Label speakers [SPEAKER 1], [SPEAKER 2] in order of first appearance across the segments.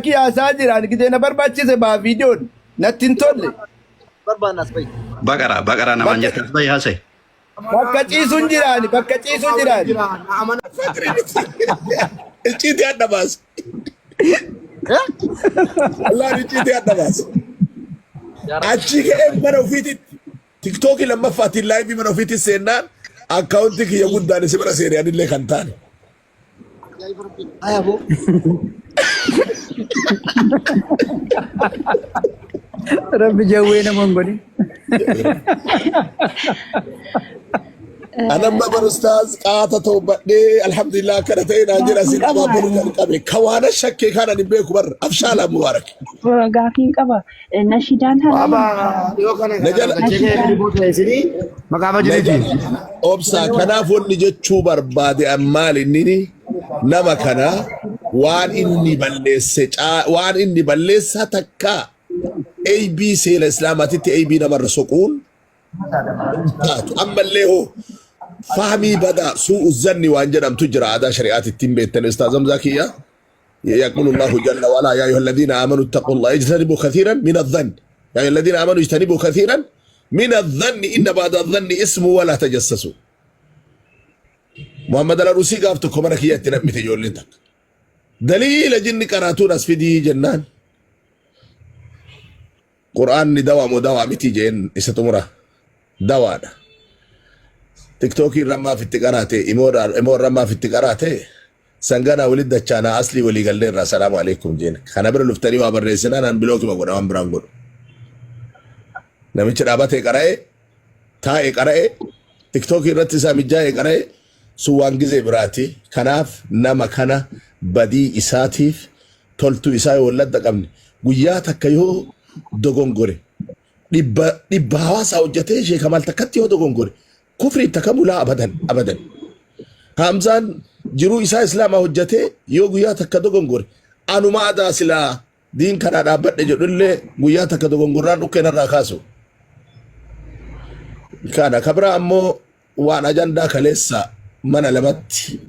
[SPEAKER 1] يا ساجر أنا كده نبر باتشي سبا فيديو نتين تولي
[SPEAKER 2] بربانا سبي
[SPEAKER 3] بقرة أنا ما جت سبي هاسي
[SPEAKER 1] بكتشي سنجراني بكتشي سنجراني
[SPEAKER 4] الجيتي أنا بس الله الجيتي أنا بس أشيك منو فيتي تيك توك لما فاتي اللايف منو فيتي سينان أكاونتك يقول داني سبرا سيري أنا اللي خنتاني
[SPEAKER 2] أبو
[SPEAKER 5] رب جوينا منقولي
[SPEAKER 4] أنا ما برستاذ قاطته بدي الحمد لله كنتين أجر أسير أبا بروك الكبي كوانا شك كان نبيك بر أفشال مبارك
[SPEAKER 6] gaafiin qaba nashiidaan
[SPEAKER 2] Baba yoo kana
[SPEAKER 4] Najala
[SPEAKER 2] jechee riboota isini maqaa bajjeeti
[SPEAKER 4] obsa kanaafuu inni jechuu barbaade ammaal inni nama kana waan inni balleessa takka AB seela islaamaatitti AB namarra soquun taatu ammallee hoo fahmii badaa su'u zanni waan jedhamtu jira aadaa shari'aatittiin beektan ustaazam zakiya يقول الله جل وعلا يا أيها الذين آمنوا اتقوا الله اجتنبوا كثيرا من الظن يا أيها الذين آمنوا اجتنبوا كثيرا من الظن إن بعد الظن اسم ولا تجسسوا محمد الروسي قافتكم أنا كي يتنمي تجول لنتك دليل جن قراتون أسفدي جنان قرآن دوام متي جين إستمرة دوانا تيك توكي رما في التقاراتي إمور رما في التقاراتي سنغانا ولد دچانا اصلي ولي قال السلام عليكم جين خنا بر لفتري وابر رسنا نان بلوك ما غنا برانغو نمي چرابته قراي تا قراي تيك توك رت سامجا قراي سوان غزي براتي كناف نما كنا بدي اساتيف تولتو اساي ولد قمن غيا تكيو دوغونغوري دبا حواس اوجته شي كمال تكتيو دوغونغوري كفر تكملا ابدا همزان jiru isa islama hojjate yoo guyyaa takka dogongore anuma adaa silaa diin kana dhaabbadhe jedhullee guyyaa takka dogongorraan dhukkeen irraa kaasu kana kabra ammoo waan ajandaa kaleessa mana lamatti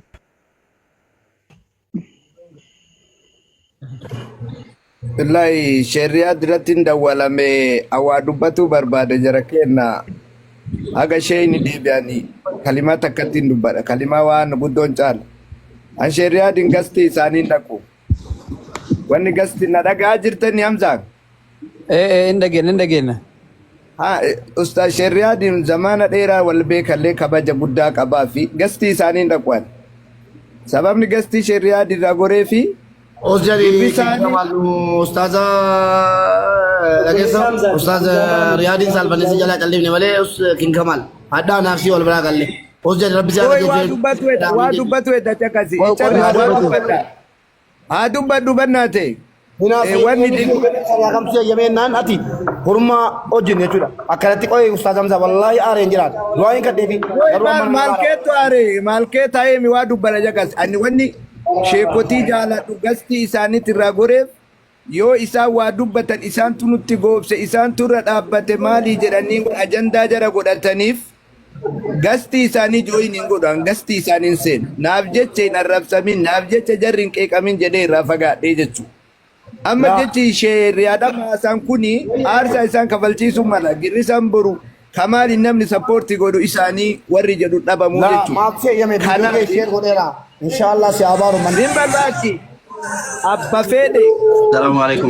[SPEAKER 1] wallahi shari'a diratin dawwalame awaa dubbatu barbaade jara kenna aga shayni deebi'anii kalimaa takkattiin dubbadha kalimaa waan guddoon caala an shari'a din gasti isaaniin dhaqu wanni gasti na dhagaa jirtani hamzaan
[SPEAKER 5] indageenna
[SPEAKER 1] ha usta shari'a din zamana dheeraa wal beekallee kabaja guddaa qabaa fi gasti isaaniin dhaquan sababni gasti shari'a dirraa goree fi
[SPEAKER 2] Osjadi kamalu ustaza lagesa ustaza riyadin salbani si jala kalli ne male us king kamal hadda nafsi wal bala kalli osjadi rabbi sa
[SPEAKER 1] waa dubbatu edda takasi dubbadhu bannate wanni din
[SPEAKER 2] ya kamsi yemenan ati hurma ojin jechuudha akkanatti qoy ustaza hamza wallahi aare jiran du'ain kaddeefi
[SPEAKER 1] maalkeetu mi waa dubbala jakas ani wanni sheekotii jaaladhu gasti isaaniit irraa goreef yoo isaan waa dubbatan isaantu nutti goobse isaantu irra dhaabbate maalii jedhanii ajandaa jara godhataniif gasti isaanii jooyin hin godhan gasti isaaniin seen naaf jecha hin arrabsamin naaf jecha jarri hin qeeqamin jedhee irraa fagaadhee jechuu amma jechi shari'aadhama isaan kuni aarsaa isaan kafalchiisu mala girrisaan boru kamaali namni sappoortii godhu isaanii warri jedhu dhabamuu jechuu
[SPEAKER 2] kana inshallah si abaru man
[SPEAKER 1] dimbalaki abba fede
[SPEAKER 3] السلام عليكم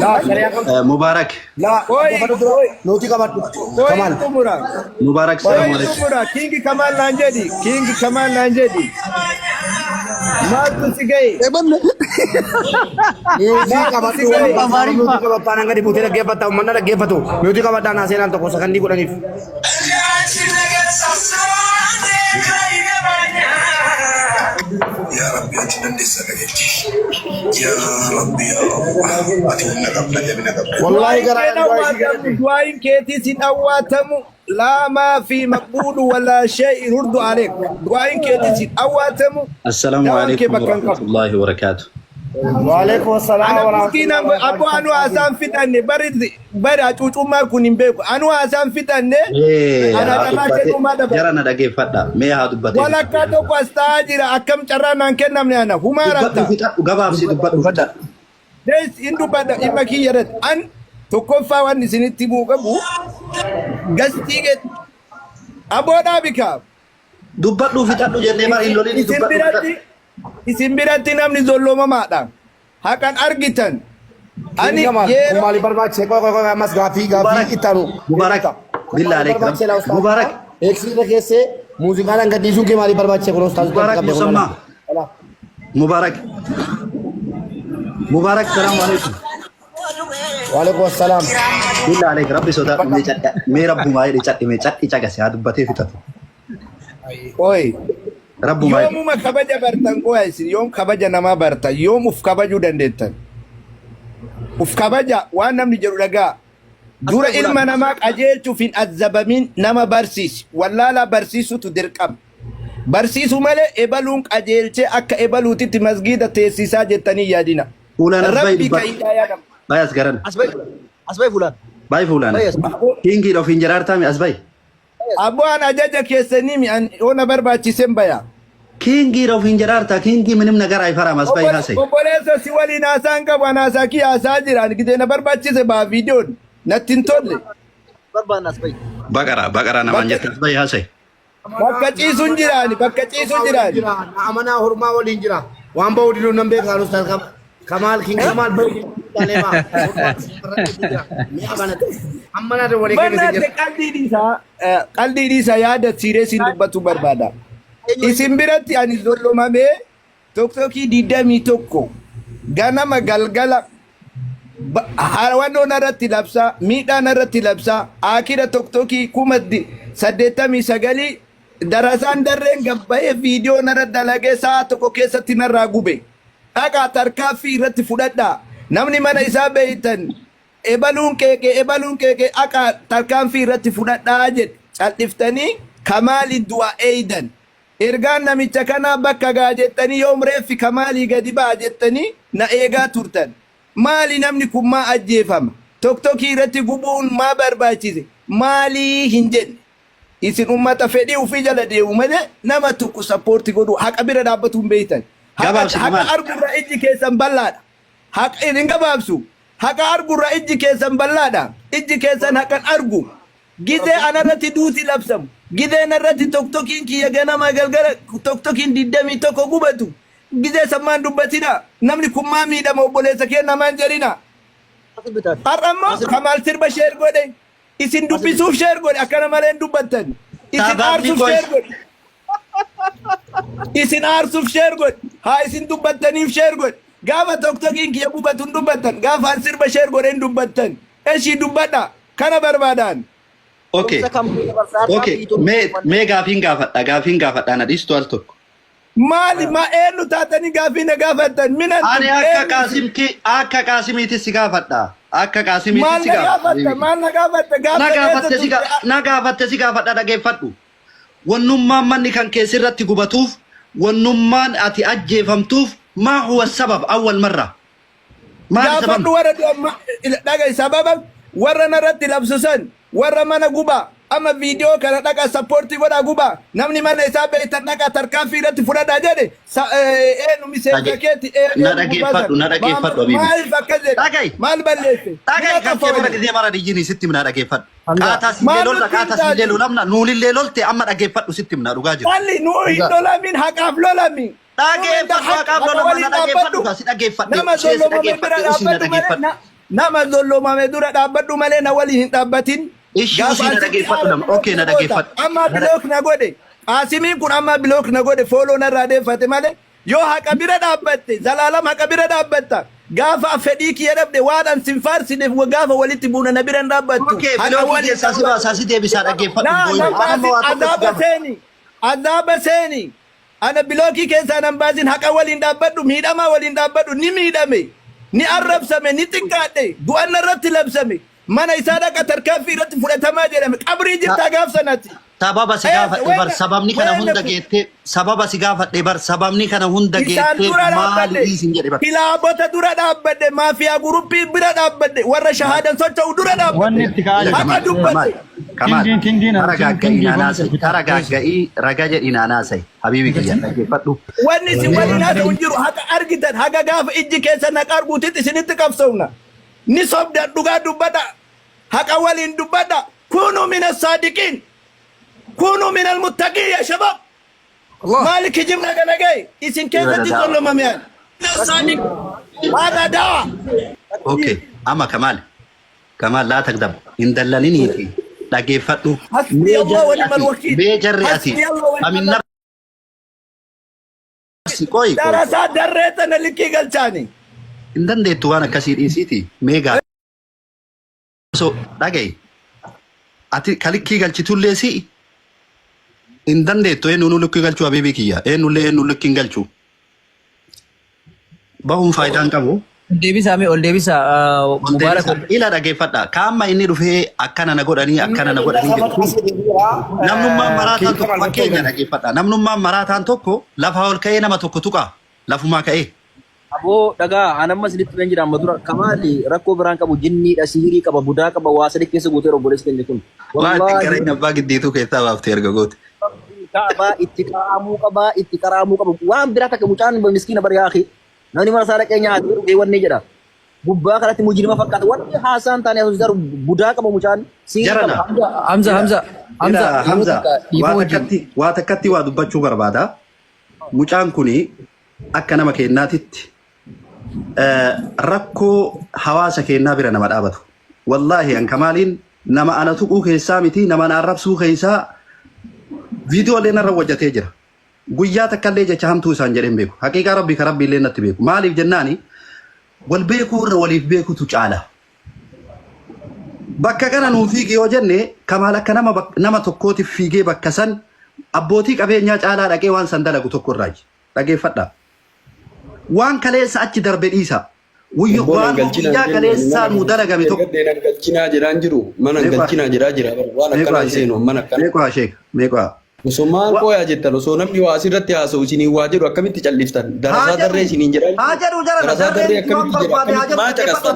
[SPEAKER 3] مبارك
[SPEAKER 2] la noti kamat kamal
[SPEAKER 3] مبارك السلام عليكم
[SPEAKER 1] king kamal lanjedi mal tusigay
[SPEAKER 2] noti kamat noti kamat tananga di putera gefata manna gefatu noti kamat dana senan to kosakan di kudanif
[SPEAKER 4] يا ربي أنت نندي سكتي يا ربي يا الله أتمنى قبل جميع قبل
[SPEAKER 2] wallahi
[SPEAKER 1] دعائن كيتي سنواتم لا ما في مقبول ولا شيء يرد عليك دعائن كيتي سنواتم
[SPEAKER 3] السلام عليكم ورحمة الله وبركاته
[SPEAKER 2] Waalaikum assalam
[SPEAKER 1] warahmatullahi abu anu asan fitanne bari acucuma kunin beku anu asan fitanne ana damache duma da
[SPEAKER 3] jara na dage fadda me ya dubbate
[SPEAKER 1] wala ka to kwastajira akam charana kennamne ana humarata
[SPEAKER 3] gabaaf si dubbadhu fadda
[SPEAKER 1] Des indu bada imaki yarat an tokkoffaa waan isinitti himuu qabu gastii get aboodhaa bikaaf.
[SPEAKER 3] Dubbadhuu fixadhu jennee maal hin lolini dubbadhu.
[SPEAKER 1] Isin biratti namni zolloomamaadha. Haqan argitan. Ani yeroo
[SPEAKER 2] maali barbaachise qoqa mas gaafii ittaanu.
[SPEAKER 3] Mubarak billah aleekum. Mubarak.
[SPEAKER 2] Eegsisa keessee muuziqaan gadhiisuun kee maali barbaachise kun ustaas
[SPEAKER 3] Mubarak musamma. Mubarak. Mubarak salaam alaikum.
[SPEAKER 2] Waalaikum assalam.
[SPEAKER 3] Billah aleek rabbi sodaa me chadda. Me rabbu maayee chaddi me chaddi cagase haa dubbatee fixatu.
[SPEAKER 1] Oi.
[SPEAKER 3] Rabbu maayee.
[SPEAKER 1] Yoomuma kabaja bartan qoya isin yoom kabaja namaa bartan yoom uf kabajuu dandeettan. Uf kabaja waan namni jedhu dhagaa. Dura ilma namaa qajeelchuuf hin azzabamin nama barsiisi. Wallaala barsiisutu dirqama. Barsiisu malee ebaluun qajeelchee akka ebaluutitti masgiida teessisaa jettanii yaadina.
[SPEAKER 3] Fuulaan asbay
[SPEAKER 1] Rabbi ka hidaayaa nama.
[SPEAKER 3] Baay as garan.
[SPEAKER 7] Asbay fuulaan.
[SPEAKER 3] Baay fuulaan. Kingii of hin jaraartaami asbay.
[SPEAKER 1] Abbaan ajaja keessanii mi'an oona barbaachisen baya.
[SPEAKER 3] Kingii of hin jaraarta kingii minim nagara ay faram asbay haasay.
[SPEAKER 1] Obboleessa si waliin haasaan qabu haasaa kii haasaa jiran gidee na barbaachise baa viidiyoon natti hin tolle.
[SPEAKER 7] Barbaan asbay.
[SPEAKER 3] Baqara namaan jette asbay haasay.
[SPEAKER 1] Bakka ciisuun jiraani bakka ciisuun jiraani.
[SPEAKER 2] Amanaa hormaa waliin jira. Waan ba'u dinuun nan beekaa ustaas Kamal King Kamal bayi kalema. Amanaa de walii
[SPEAKER 1] Mannaate
[SPEAKER 2] kenni.
[SPEAKER 1] qaldiin isaa yaada siireesiin dubbatu barbaada. Isin biratti ani zollomamee tokkokkii 21 ganama galgala hawwannoon irratti labsaa miidhaan irratti labsaa akira tokkokkii 89 darasaan darreen gabbayee viidiyoo narra dalagee sa'a tokko keessatti narraa gube. Dhaqaa tarkaaffii irratti fudhadhaa. Namni mana isaa beeytan ebaluun keekee akka tarkaanfii irratti fudhadhaa jedhe cal'iftanii Kamaali du'a eeydan. Ergaan namicha kanaa bakka gaa jettanii yoom reeffi Kamaalii gadi ba'a jettanii na eegaa turtan. Maali namni kun maa ajjeefama? Tokkokkii irratti gubuun maa barbaachise? Maalii hin jenne? Isin ummata fedhii ufii jala deemu malee nama tokko sappoorti godhu haqa bira dhaabbatuun beeytan. Haqa argurra ijji keessan bal'aadha. Haqa hin gabaabsu. Haqa argurra ijji keessan bal'aadha. Ijji keessan haqan argu. Gizee anarratti duuti labsamu. Gizee narratti tokkokkiin kiyya ganama galgala tokkokkiin 21 gubatu. Gizee sammaan dubbatina. Namni kun maa miidhama obboleessa kee namaan jedhina. Har'ammoo Kamaal sirba sheer godhe. Isin dubbisuuf sheer godhe akkana malee dubbattan. Isin aarsuuf sheer godhe. Isin aarsuuf sheer godhe. Haa isin dubbattaniif sheer godhe. Gaafa tokkokkiin kiyya gubatu hin dubbattan. Gaafa sirba sheer godhe hin dubbattan. Eshii dubbadha. Kana barbaadan.
[SPEAKER 3] Okay. Me gaafiin gaafadha na dhiistu al tokko.
[SPEAKER 1] Maali ma eenyu taatanii gaafii na gaafattan mina
[SPEAKER 3] Ani akka Qaasimiitti si gaafadha. Akka Qaasimiitti
[SPEAKER 1] maal
[SPEAKER 3] si
[SPEAKER 1] na
[SPEAKER 3] gaafadha.
[SPEAKER 1] gaafatta maal na gaafatta
[SPEAKER 3] Na gaafatte si gaafadha dhageeffadhu. Wannummaan manni kan keessirratti gubatuuf wannummaan ati ajjeefamtuuf maa huwa sabab awwal marra.
[SPEAKER 1] gaafadhu warra dhagay sababa warra narratti labsusan warra mana guba ama viidiyoo kana dhaqa sappoortii godha guba namni mana isaa beektan dhaqa tarkaanfii irratti fudhadhaa jedhe eenyu miseensa keeti
[SPEAKER 3] Na dhageeffadhu Habiibi.
[SPEAKER 1] maaliif akkas jedhe maal balleesse
[SPEAKER 3] Dhagai kan kee bara didee mara dijini sitti mina dhageeffadhu. Qaataa sillee lolla qaataa sillee lolamna nuunillee lolte amma dhageeffadhu sitti mina dhugaa jiru.
[SPEAKER 1] Walli nuu hin lolamin haqaaf lolami.
[SPEAKER 3] Dhageeffadhu haqaaf lolama na dhageeffadhu si dhageeffadhu.
[SPEAKER 1] Nama zollomame bira dhaabbadhu malee nama zollomame dura dhaabbadhu malee na waliin hin dhaabbatin.
[SPEAKER 3] Ishuu si na dhageeffadhu nama. Okay na dhageeffadhu.
[SPEAKER 1] Amma bilook na godhe. Qaasimiin kun amma bilook na godhe fooloo narraa deeffate malee yoo haqa bira dhaabbatte zalaalam haqa bira dhaabbatta. Gaafa fedhii kiyya dhabde waan sin faarsineef gaafa walitti buuna na bira hin dhaabbattu.
[SPEAKER 3] Okay bilookii keessaa si baasaa si deebisaa dhageeffadhu.
[SPEAKER 1] Azaaba seeni. Ana bilookii keessaa nan baasin haqa waliin dhaabbadhu miidhamaa waliin dhaabbadhu ni miidhame ni arrabsame ni xiqqaadhe du'an irratti labsame mana isaa dhaqa tarkaanfii irratti fudhatamaa jedhame qabrii jirtaa gaaf sanatti
[SPEAKER 3] sababa si gaafadhe bar sababni kana hunda geette sababa si gaafadhe bar sababni kana hunda
[SPEAKER 1] Isaan
[SPEAKER 3] geette
[SPEAKER 1] dura
[SPEAKER 3] maali
[SPEAKER 1] dhaabbadhe.
[SPEAKER 3] isin jedhe bar
[SPEAKER 1] Kilaabota dura dhaabbadhe. Maafiyaa guruppii bira dhaabbadhe. Warra shahaadan socho'u dura
[SPEAKER 5] Wanni
[SPEAKER 1] dhaabbadhe.
[SPEAKER 5] itti ka'aa
[SPEAKER 1] Haqa dubbate.
[SPEAKER 3] Kamal
[SPEAKER 5] Kindiin
[SPEAKER 3] taragaagga'i raga jedhi naanaasai habiibi kiyya dhaggeeffadhu
[SPEAKER 1] Wanni si waliin haa ta'u jiru haqa argitan haga gaafa ijji keessa naqa arguutit isinitti qabsoofna. Ni sobdan dhugaa dubbadha. Haqa waliin dubbadha. Kunu min as-saadiqiin. Kunu min al-muttaqiin ya shabab. Maalik hijibna galagay. Isin keessatti tolomameen. Min as-saadiq. Hada dawa.
[SPEAKER 3] okay amma Kamal laa tagdab hin dallaliniiti dhaggeeffadhu
[SPEAKER 1] Hasbi Allah wa ni'mal wakiil.
[SPEAKER 3] mee jarri ati
[SPEAKER 1] Hasbi Allah wa
[SPEAKER 3] amin
[SPEAKER 1] ni'mal
[SPEAKER 3] nafsi qoy
[SPEAKER 1] darasaa darreetana likkii galchaani.
[SPEAKER 3] hin dandeettu waan akkasii dhiisiiti meegaa so dhaga'i ati kalikkii galchitullee si hin dandeettu eenyuun likkii galchuu habiibii kiyya eenyullee eenyuun likkiin galchuu bahuun faayidaan qabu.
[SPEAKER 5] Deebisa mee ol deebisa Mubaarak.
[SPEAKER 3] Ila dhaggeeffadha kaamma inni dhufee akkana na godhanii jedhu namnummaan maraataan tokko fakkeenya dhaggeeffadha namnummaan maraataan tokko lafa ol ka'ee nama tokko tuqa lafumaa ka'ee.
[SPEAKER 7] Aboo dhagaa anammas litti kan jedhamu dura Kamaali rakkoo biraan qabu jinniidha sihirii qaba budaa qaba waa sadii keessa guutee obboleessi keenya kun.
[SPEAKER 3] Waan xiqqareen abbaa giddiituu keessaa baaftee erga goote.
[SPEAKER 7] Kaabaa itti qaraamuu qaba waan biraa takka mucaan miskiina bari yaaqi. Namni mana saala keenya haati dhugee wanni jedha. Gubbaa kanatti mujirima fakkaata wanni haasaan taane asii garu budaa qaba mucaan sihirii qaba.
[SPEAKER 5] Hamza.
[SPEAKER 3] Waa takkatti waa dubbachuu barbaada. Mucaan kuni akka nama keenyaatitti rakkoo hawaasa keenyaa bira nama dhaabatu. Wallaahi an Kamaaliin nama ana tuquu keessaa miti nama na arrabsuu keessaa viidiyoolee narra hojjetee jira. Guyyaa takkallee jecha hamtuu isaan jedheen beeku. Haqiiqaa rabbii ka rabbii illee natti beeku. Maaliif jennaani wal beekuu irra waliif beekutu caala. Bakka kana nuu fiigee yoo jenne Kamaal akka nama tokkootiif fiigee bakka san abbootii qabeenyaa caalaa dhaqee waan san dalagu tokko irraaji. Dhaggeeffadha. Waan kaleessa achi darbe dhiisa. Waan guyyaa kaleessaa nuu dalagame tokko.
[SPEAKER 8] Galchinaa jiraan jiru mana galchinaa jira waan akkanaa seenu mana akkana.
[SPEAKER 3] Meeqaa sheek meeqaa.
[SPEAKER 8] Osoo maal qooyaa jettan osoo namni waa asirratti haasa'u isinii waa jedhu akkamitti calliftan darasaa darree isiniin jedhan darasaa darree akkamitti jedhu akkamitti maa caqastan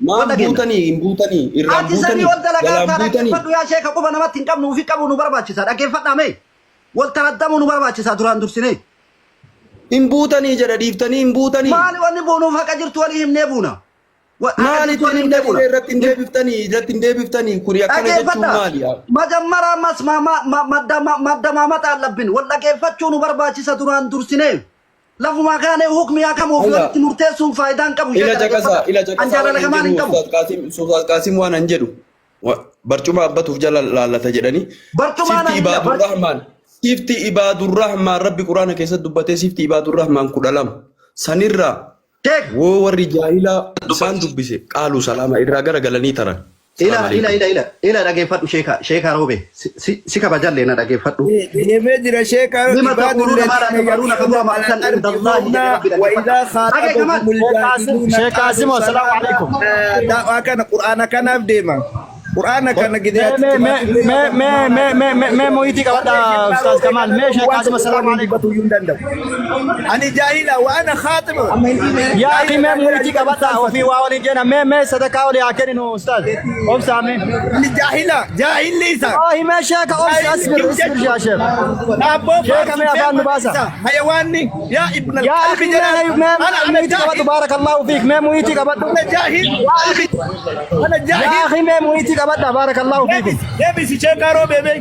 [SPEAKER 8] maan buutanii hin buutanii irraan buutanii galaan buutanii.
[SPEAKER 3] Yaa sheeka quba namatti hin qabnu ufi qabu nu barbaachisa dhaggeeffadhaa mee wal taraddamuu nu barbaachisa duraan dursinee.
[SPEAKER 8] Hin buutanii jedha dhiiftanii hin buutanii.
[SPEAKER 3] Maali wanni buunuuf haqa jirtu walii himnee buuna.
[SPEAKER 8] Maalitti irratti hin deebiftanii kuni akkana jechuun maali?
[SPEAKER 3] Majammara ammas madda maamata allabbin wal dhaggeeffachuu nu barbaachisa duraan dursinee. Lafuma kaanee hukmi akamuuf walitti murteessuun faayidaan qabu.
[SPEAKER 8] Ila caqasaa Qaasim waan an jedhu barcuma abbatuuf jala laallata jedhanii. Sifti Ibaadurrahmaan rabbi quraana keessatti dubbatee sifti Ibaadurrahmaan 12 sanirraa woo warri jaahilaa isaan dubbise qaaluu salaama irraa gara galanii taran.
[SPEAKER 3] Ila dhaggeeffadhu sheeka roobe si kabajallee na dhaggeeffadhu.
[SPEAKER 1] Deemee jira sheeka Ibaadurrahmaan
[SPEAKER 5] Sheek Qaasim assalaamu alaikum.
[SPEAKER 1] Daawaa kana quraana kanaaf deema. Quraana kana
[SPEAKER 5] Mee mo'iitii qabadha Ustaaz Kamaal. Mee Sheek Qaasim assalaamu alaikum.
[SPEAKER 1] Ani jaahila wa ana khaatima.
[SPEAKER 5] Yaa akhi mee mo'iitii qabadha ofii waa waliin jenna. Mee sadakaa olii haa kenninu Ustaaz. Obsaa mee.
[SPEAKER 1] Ani jaahilli isa.
[SPEAKER 5] Mee Sheeka obsi asbir yaa Sheek. Sheeka mee afaan nu baasa.
[SPEAKER 1] Hayawaanni yaa ibn
[SPEAKER 5] Yaa akhi mee mo'iitii qabadhu baarakallahu fiik. Mee mo'iitii qabadhu.
[SPEAKER 1] Ana jaahil.
[SPEAKER 5] Yaa akhi mee mo'iitii qabadha baarakallahu fiikum.
[SPEAKER 1] Deebisi sheeka roobe bee.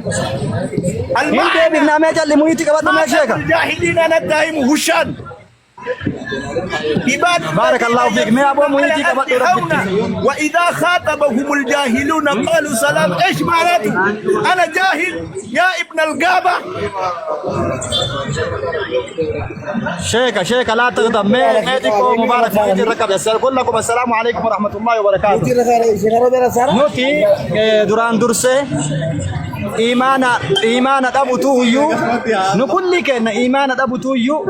[SPEAKER 5] Hin deebifnaa mee jalli mo'iitii qabadhu mee Sheeka.
[SPEAKER 1] الجاهلين أنا دائم هشام
[SPEAKER 5] بارك الله فيك ما أبو مهيتي قبل
[SPEAKER 1] وإذا خاطبهم الجاهلون قالوا سلام إيش معناته أنا جاهل يا ابن الغابة
[SPEAKER 5] شيكا لا تغضب ميتكم مبارك مهيتي الركب يسأل كلكم السلام عليكم ورحمة الله وبركاته نوتي دوران درسي إيمانا أبو تويو نقول لك إن إيمانا أبو تويو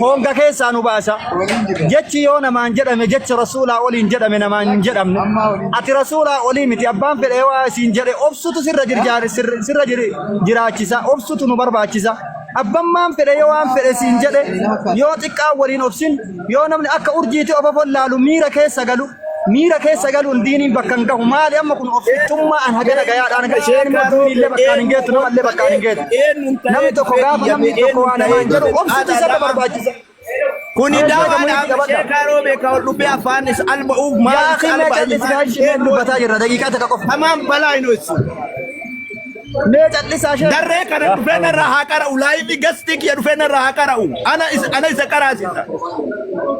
[SPEAKER 5] هونغا كيسا نباسا جتش يونا ما انجدم جتش رسولا أولي انجدم ما انجدم أتي رسولا أولي متي أبان في الإيواء سينجري أبسط سر جرجار سر جراجسا أبسط نبرباجسا أبان ما في الإيواء في سينجري يوتك أولين أبسين يونا من أكا أرجيتي أبا لالو ميرا كيسا قالوا ميرا كيسا قالوا ديني بكانكا مالي أما كن أفتما أن هجنا قياد أنا كشين مدوني اللي بكانينجيت نما اللي بكانينجيت نمي تكو غاب نمي تكو أنا هنجرو أبسط سر برباجسا
[SPEAKER 1] كوني داما شيكارو بيكا ودبي أفانس المعوب ما
[SPEAKER 5] يا أخي ما جلس هالشيء دبتاجر دقيقة كقف
[SPEAKER 1] تمام بلاينوس
[SPEAKER 5] ليه جلس عشان
[SPEAKER 1] دري كان دفن الراحة كراو لايف قصدك يا دفن الراحة كراو أنا إذا كراسي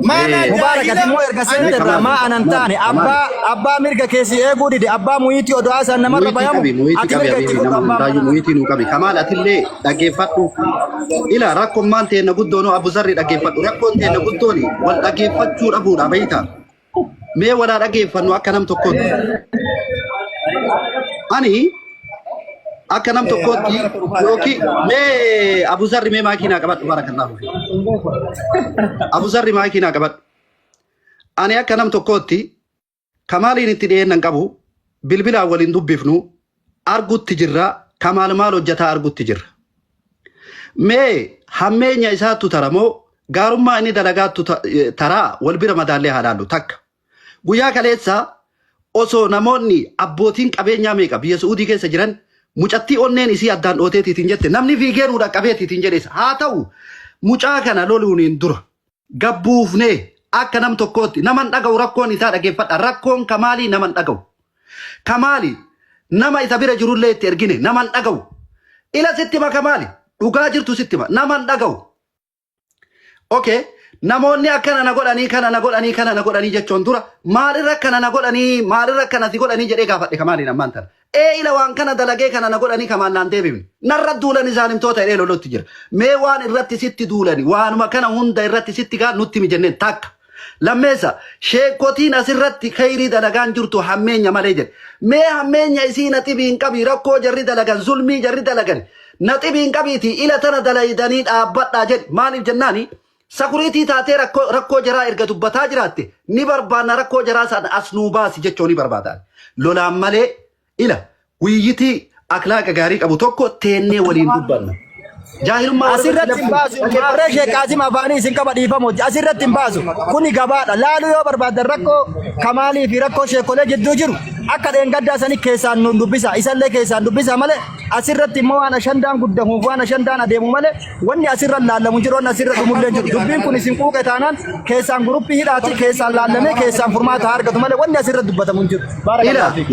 [SPEAKER 1] ما أنا
[SPEAKER 5] مبارك أتمو إركسين درا ما أنا نتاني أبا ميركا كيسي إيغو دي أبا مويتي ودعاسا نمر بيامو
[SPEAKER 3] مويتي نوكابي كمال أتلي دقيفتو إلا ركم مان تينا قدونو أبو زري دقيفتو ركم تينا قدوني والدقيفتو أبو رابيتا مي ولا دقيفتو أكنم تكون أني أكنم تكوتي يوكي مي أبو زر مي ماكينا كبات بارك الله فيك أبو زر ماكينا كبات أنا أكنم تكوتي كمالي نتدين نكابو بالبلا أولين دبفنو أرجوت تجرا كمال مالو جتا أرجوت تجرا مي همين يساتو ترامو غارما إني دلقات ترى والبير مدالي هالالو تك ويا كليتسا أوسو نموني أبوتين كابين ميكا بيسودي كيسجران mucatti onneen isii addaan dhooteetiitiin jette namni fiigeenuudha qabeetiitiin jedhes haa ta'u mucaa kana loluuniin dura gabbuufnee akka nam tokkootti naman dhaga'u rakkoon isaa dhageeffadha rakkoon kamaalii naman dhaga'u kamaali nama isa bira jirullee itti ergine naman dhaga'u ila sittima kamaali dhugaa jirtu sittima naman dhaga'u okay namoonni akkana na godhanii kana na godhanii jechuun dura maalirra kana na godhanii maalirra kana si godhanii jedhee gaafadhe kamaali namaan tana ila waan kana dalagee kana na godhanii kamaan naan deebifne narra duulani zaalimtoota jedhee lolotti jira mee waan irratti sitti duulani waanuma kana hunda irratti sitti gaa nutti mijenneen takka lammeessa sheekotiin asirratti khayrii dalagaan jirtu hammeenya malee jedhe mee hammeenya isii na xibiin qabii rakkoo jarri dalagan zulmii jarri dalagan na xibiin qabiiti ila tana dalaydanii dhaabbadhaa jedhe maaliif jennaani sakuriitii taatee rakkoo jaraa erga dubbataa jiraatte ni barbaanna rakkoo jaraa sana as nuu baasi jechoo ni barbaadaan lolaan malee ila wiyyiti akhlaaqa gaarii qabu tokko teennee waliin dubbanna jaahilummaa
[SPEAKER 5] asirratti hin baasu mabree sheek Kaasim afaanii isin qaba dhiifamu asirratti hin baasu kuni gabaadha laalu yoo barbaadan rakkoo kamaalii fi rakkoo sheekolee jidduu jiru akka dheengaddaa sani keessaan nun dubbisa isallee keessaan dubbisa malee asirratti immoo waan ashandaan guddamuuf waan ashandaan adeemu malee wanni asirra laallamu jiru wanni asirra dhumullee jiru dubbiin kun isin quuqe taanaan keessaan guruppii hidhaati keessaan laallamee keessaan furmaata argatu malee wanni asirra dubbatamu jiru
[SPEAKER 8] baarakallahu fiik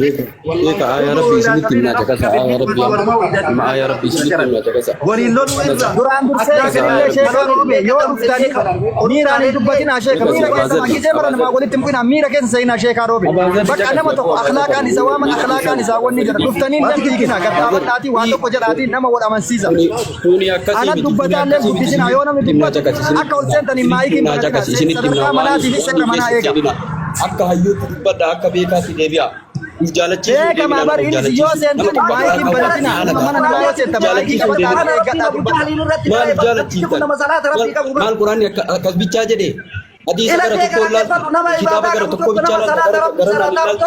[SPEAKER 8] ya rabbi isinitti himna jakasa ya rabbi isinitti himna jakasa
[SPEAKER 3] waliin lolu
[SPEAKER 5] duraan dursee isinillee sheekaan uume yoo dhuftanii miiraan hin dubbatinaa sheeka miira keessa makkisee mara namaa walitti muqinaa miira keessa seenaa sheekaa roobe bakka nama tokko akhlaaqaan isaa waaman akhlaaqaan isaa wanni jira dhuftanii namni hiikinaa gargaafadhaatii waan tokko jedhaatii nama wal amansiisa ana dubbataallee guddisinaa yoo namni dubbatu akka ol seentanii maayikiin sadarkaa manaatii fi seera manaa eega
[SPEAKER 8] akka hayyuutti dubbadha akka beekaatti deebi'a jaalachiisu
[SPEAKER 5] eegama bar inni yoo seentanii maayikiin baratina mana namaa yoo seenta maayikiin qabadhaa eeggadhaa dubbata
[SPEAKER 8] maal jaalachiiftan maal quraanni akkas bichaa jedhe hadiisa gara tokko laal kitaaba gara tokko bichaa laal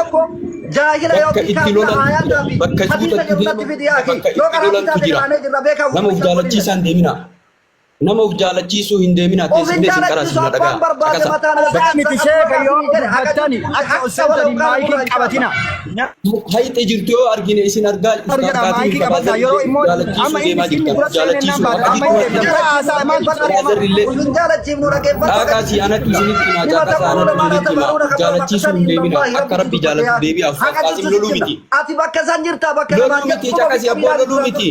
[SPEAKER 1] jaahila
[SPEAKER 8] bakka itti lolan bakka itti lolantu jira nama uf jaalachiisaan deemina nama uf jaalachiisuu hin deemina teessumee sin qaraasisna dhagaa
[SPEAKER 5] bakki miti sheeka yoo dubbattani akka ol seentanii maayikiin qabatina
[SPEAKER 8] hayxe jirtu yoo argine isin argaa
[SPEAKER 5] maayikii qabadhaa yeroo immoo amma inni isin dura seeneen nama amma inni haasaa maal
[SPEAKER 8] Kaakasi anatti isinitti himaa jaakasa anatti isinitti himaa jaalachiisuu hin deemina akka rabbi jaalatu deebi'aaf Kaasim loluu miti
[SPEAKER 1] ati bakka san jirta bakka
[SPEAKER 8] loluu miti jaakasi abbaa loluu miti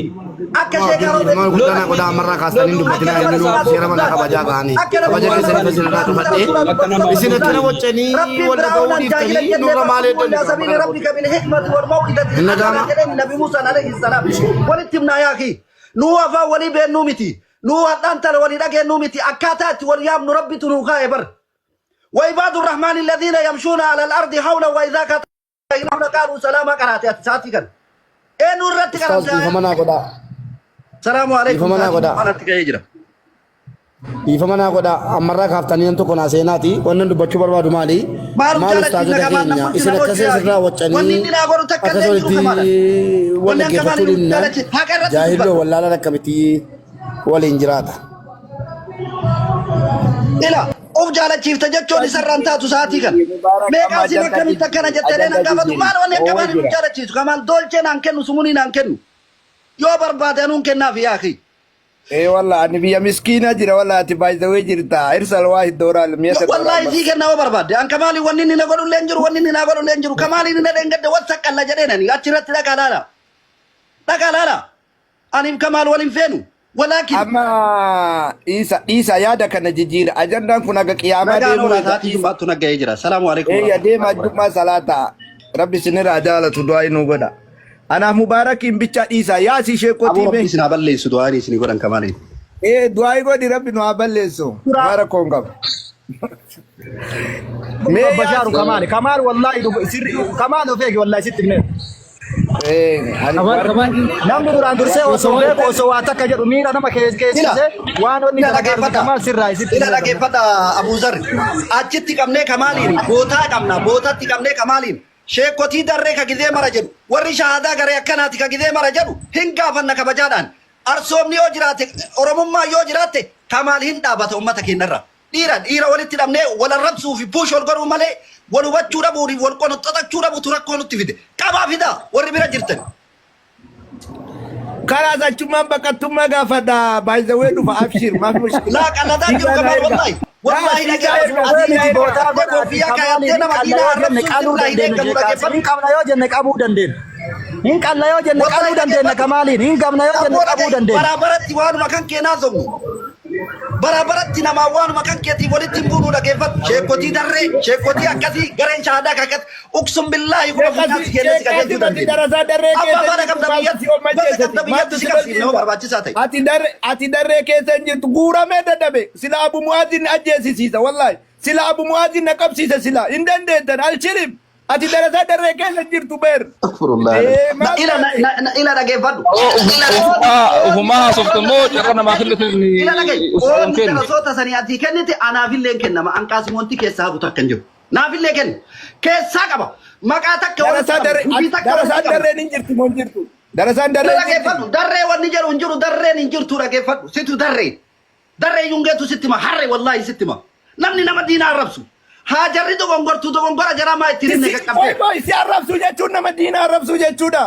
[SPEAKER 1] akka sheekaa
[SPEAKER 2] Maal guddaa godhaa amarraa kaasanii dubbatinaa inni seera manaa kabajaa ba'anii kabaja keessanii fayyadamaa dubbadhee isinitti na boccanii wal dhaga'uu dhiiftanii nurra maal eegdanii
[SPEAKER 1] inna daama nabi Musa alayhi salam walitti himnaa yaaki nuu afaan walii beennuu miti nuu hadhaan tala walii dhageennu miti akkaataa itti wal yaamnu rabbitu nuu kaa'e bar وعباد الرحمن الذين يمشون على الأرض حولا وإذا كانوا قالوا سلاما قراتي ساتي كان إيه نور رتك
[SPEAKER 2] Ustaz, ifamana godhaa.
[SPEAKER 1] السلام عليكم
[SPEAKER 2] Ifamana godhaa.
[SPEAKER 1] رتك يجرا
[SPEAKER 2] Ifamana goda amarra kaftani antu kona senati wannan dubbachu barbadu mali mal ustaz da kenya isin akase sirra wacani akasoti wala gefatulina jahilo wala la kamiti wala injirata
[SPEAKER 3] ila of jaalachiif tajachon isarranta tu saati kan me qaasi makami takana jettene nan qabatu mal wonni akabani jaalachiif kamal dolce nan kennu sumuni nan kennu yo barbade anun kenna fi akhi
[SPEAKER 1] والله أنا بيا مسكينة جرا والله تباي ذوي جرتا إرسال واحد دورة المية
[SPEAKER 3] والله زي كنا وبرباد أن كمالي ونني نقولوا لينجر ونني نقولوا لينجر كمالي نرنجد وسك الله جرينا أشرت لك على لا أنا كمال ولين فينو ولكن
[SPEAKER 1] أما إيسا يادا كنا جيجير أجندنا كنا قيامة
[SPEAKER 3] ديمو ذاتي جمعة تنقى يجرا السلام عليكم
[SPEAKER 1] إيه ديما جمعة صلاة ربي سنر عدالة دعاء نوغدا أنا مبارك إن بيتشا إيسا ياسي شيكو
[SPEAKER 3] أبو ربي
[SPEAKER 1] تيمي
[SPEAKER 3] سنابل لي سدواني سني قران كمالي
[SPEAKER 1] إيه دعاء قد ربي نوابل ليسو مبارك كونغم
[SPEAKER 5] بشار كمال والله كمال وفيك والله ست جنيه نعم دوران درسه وسويك وسواتك جد مين أنا ما كيس وان وني كمال سر رايس
[SPEAKER 3] إلا لكي فتا أبو زر أجت كمني كمالين بوتا كمني كمالين شيكوتي درك كذا مرجل وري شهادة غير كناتي كذا مرجل هنگا فنك بجادان أرسومني يوجرات أورمما يوجرات كمال هندا بات أمتك هنرا ديرا ولت دمنه ولا ربسو في بوش والقرو ملء ولوجورا بوري والقون تتجورا بتركون تفيد كما فيدا وري برجرتن
[SPEAKER 1] كلا زچما بكتما غفدا باي ذا وي دو ابشر ما في مشكله
[SPEAKER 3] لا كلا دا جو كمال والله نجا
[SPEAKER 5] بوتا فيا كايتنا مدينه قالو دندن قامنا يو جن قابو دندن إن قال لا يوجد قالو دندن كمالين إن قامنا يوجد قابو دندن
[SPEAKER 3] برابرتي وان مكان كينا زمو برابرتي نما وان مكان كيتي ولتي بونو دغفت شيكوتي دري شيكوتي اكاسي غرين شهاده كاكت اقسم بالله يكون في ناس كينس كاجو دندن
[SPEAKER 1] دراسه دري
[SPEAKER 3] ابا بارك
[SPEAKER 1] ati darre keessa jirtu guuramee dadhabe sila abu muazin ajjeesisiisa wallahi sila abu muazin na qabsiisa sila hin dandeettan alchirim ati darasaa darre keessa jirtu beer
[SPEAKER 3] astaghfirullah ila dhaggeeffadhu
[SPEAKER 9] ufumaa softamoo carrana maa killitni
[SPEAKER 3] ila dhaggeeffadhu darasoota sanii ati kennite anaafillee kennama anqaasimonti keessaa buta kan jiru naafillee kenna keessaa qaba maqaa takka
[SPEAKER 1] darasaa darreen hin jirtu mon jirtu darasaan
[SPEAKER 3] darree wanni jedhu hin jiru darreen hin jirtu dhaggeeffadhu situ darree yungeetu sittima harre wallahi sittima namni nama diinaa arrabsu haa jarri dogongora jaraa maa ittiin hinne qaqqabdee
[SPEAKER 1] si arrabsu jechuun nama diinaa arrabsu jechuudha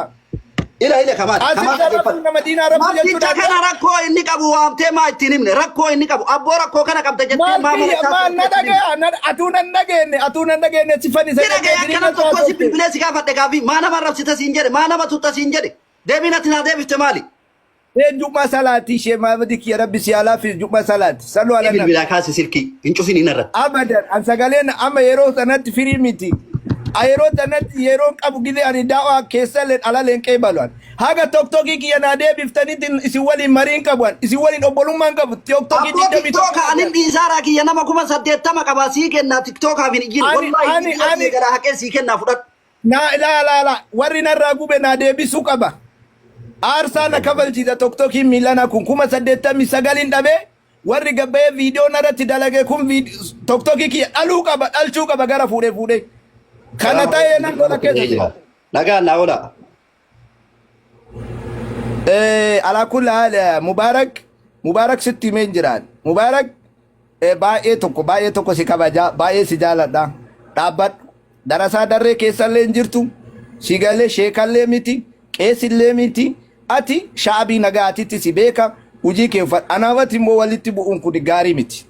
[SPEAKER 3] ila kamaal
[SPEAKER 1] nama diinaa arrabsu jechuudha
[SPEAKER 3] kana rakkoo inni qabu waamtee maa ittiin himne rakkoo inni qabu abboo rakkoo kana qabda jettee
[SPEAKER 1] maal na dhagaya atuu nan dhageenye si fannise
[SPEAKER 3] kana tokko si bilbilee si gaafadhe gaafii maa nama arrabsita siin jedhe maa nama tutta siin jedhe deebinati naa deebifte maali
[SPEAKER 1] juma salati she maamadik ya rabbi si ala fi juma salati sallu ala nabi
[SPEAKER 3] bila kasi silki inchufini narrat
[SPEAKER 1] abadan an sagalen ama yero sanat firimiti ayero sanat yero qabu gide ani dawa kesalen ala len qebalwan haga toktoki ki yana deebiftani isi wali marin qabwan isi wali obolumman qabu toktoki
[SPEAKER 3] tiktok anin bizara ki yana makuma 80 qaba si kenna tiktok afin jin wallahi ani gara haqe si kenna fudat
[SPEAKER 1] la warri narra gube na deebisu qaba arsana kabalchi da toktoki milana kun kuma 89 dhabe warri gabbe video narati dalage kun toktoki ki alchu qaba gara fude kana taye nan gola kesa
[SPEAKER 3] naga na ola
[SPEAKER 1] ala kulli hal mubarak sitti men jiran mubarak bae tokko si kabaja bae si jalada dhabat darasa darre keessalle jirtu sigalle sheekalle miti qeesille miti ati shaabii nagaatitti si beeka hujii kee anawati immoo walitti bu'uun kun gaarii miti